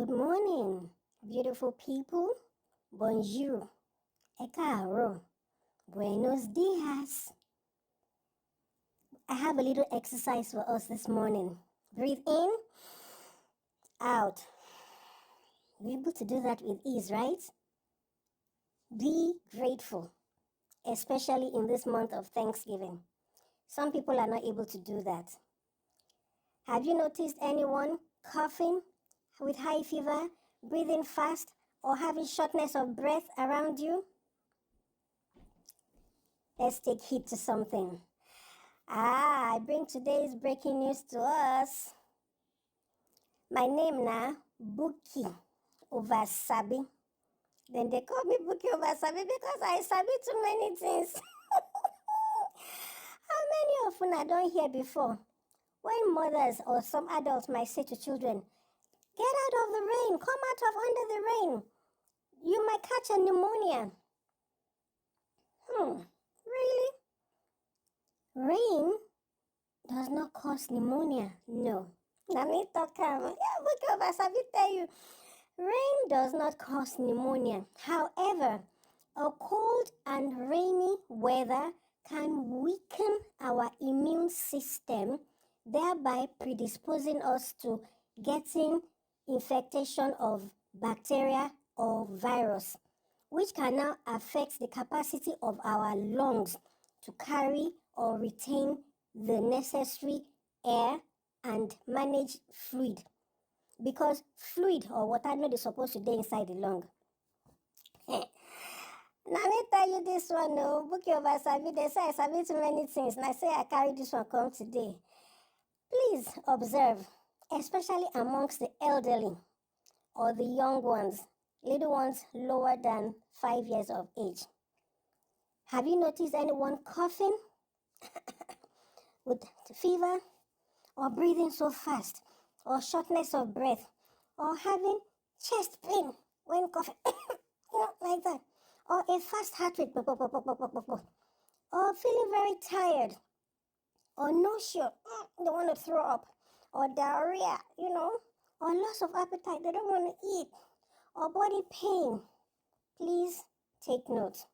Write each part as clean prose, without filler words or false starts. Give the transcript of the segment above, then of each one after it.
Good morning, beautiful people. Bonjour, káàárọ̀, buenos dias. I have a little exercise for us this morning. Breathe in, out. Be able to do that with ease, right? Be grateful, especially in this month of Thanksgiving. Some people are not able to do that. Have you noticed anyone coughing with high fever, breathing fast, or having shortness of breath around you? Let's take heed to something. I bring today's breaking news to us. My name now, Buki Ovasabi. Then they call me Buki Ovasabi because I sabi too many things. How many of you I don't hear before? When mothers or some adults might say to children, get out of the rain, come out of under the rain. You might catch a pneumonia. Really? Rain does not cause pneumonia. No. Let me talk. Tell you, rain does not cause pneumonia. However, a cold and rainy weather can weaken our immune system, thereby predisposing us to getting infection of bacteria or virus, which can now affect the capacity of our lungs to carry or retain the necessary air and manage fluid. Because fluid or water not is supposed to be inside the lung. Now let me tell you this one, no. Buki Ovasabi, they say I sabi too many things. And I say I carry this one come today. Please observe, especially amongst the elderly or the young ones, little ones lower than 5 years of age. Have you noticed anyone coughing with fever, or breathing so fast, or shortness of breath, or having chest pain when coughing, like that, or a fast heart rate, or feeling very tired, or nausea, they want to throw up, or diarrhea, or loss of appetite, they don't want to eat, or body pain? Please take note.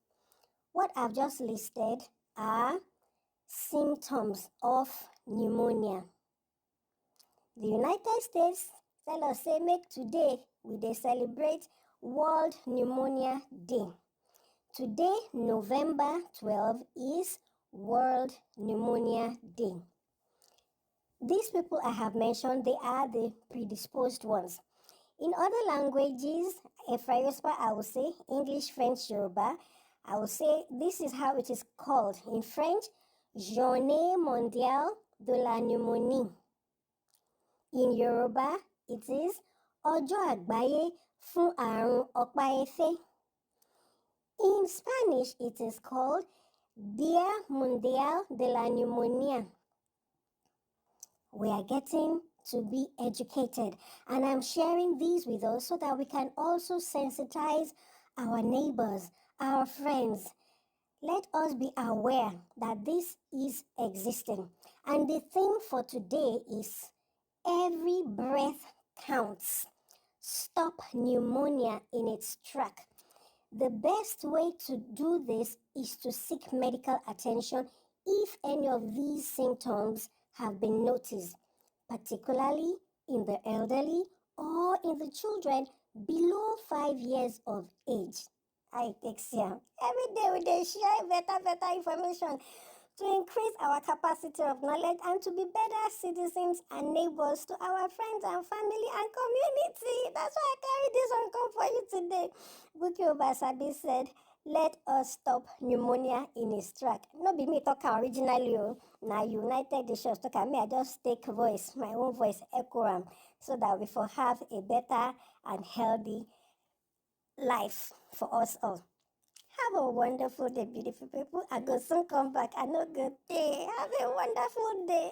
What I've just listed are symptoms of pneumonia. The United States tell us, say, make today we celebrate World Pneumonia Day. Today, November 12, is World Pneumonia Day. These people I have mentioned, they are the predisposed ones. In other languages, I will say English, French, Yoruba, I will say this is how it is called. In French, Journée mondiale de la pneumonie. In Yoruba, it is agbaye fún Arun Ọpa-Ẹfẹ. In Spanish, it is called Día Mundial de la Neumonía. We are getting to be educated, and I'm sharing these with us so that we can also sensitize our neighbors, our friends. Let us be aware that this is existing. And the theme for today is every breath counts. Stop pneumonia in its track. The best way to do this is to seek medical attention if any of these symptoms have been noticed, particularly in the elderly or in the children below 5 years of age. I take care. Every day we share better information to increase our capacity of knowledge and to be better citizens and neighbors to our friends and family and community. That's why I carry this one come for you today. Buki Ovasabi said, let us stop pneumonia in its track. No be me talking originally, now United Nations talk me. I just take voice, my own voice, echo am, so that we will have a better and healthy life for us all. Have a wonderful day, beautiful people. I go soon come back. I know good day. Have a wonderful day.